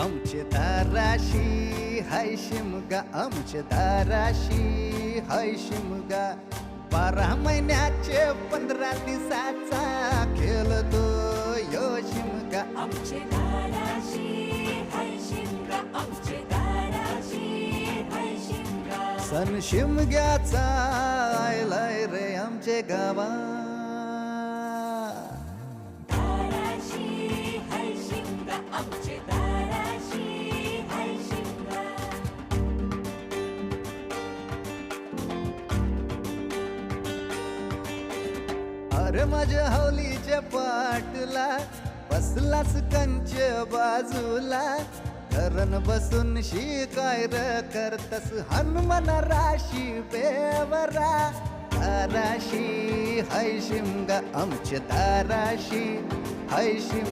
आमचे दाराशी हाय शिमगा, आमचे दाराशी हाय शिमगा. 12 महिन्याचे 15 दिवसाचा खेळतो यो शिमगा. आमचे दाराशी हाय शिमगा, आमचे दाराशी हाय शिमगा. सण शिमग्याचा आयलाय रे आमचे गावा. दाराशी हाय शिमगा, आमचे दाराशी हाय शिमगा. अरे माझ्या हौलीच्या पाटला बसलास कंच बाजूला. धरण बसून शिकाय र करतस हनुमान राशी बेवरा. दाराशी हाय शिमगा, आमच्या दाराशी हाय शिमगा.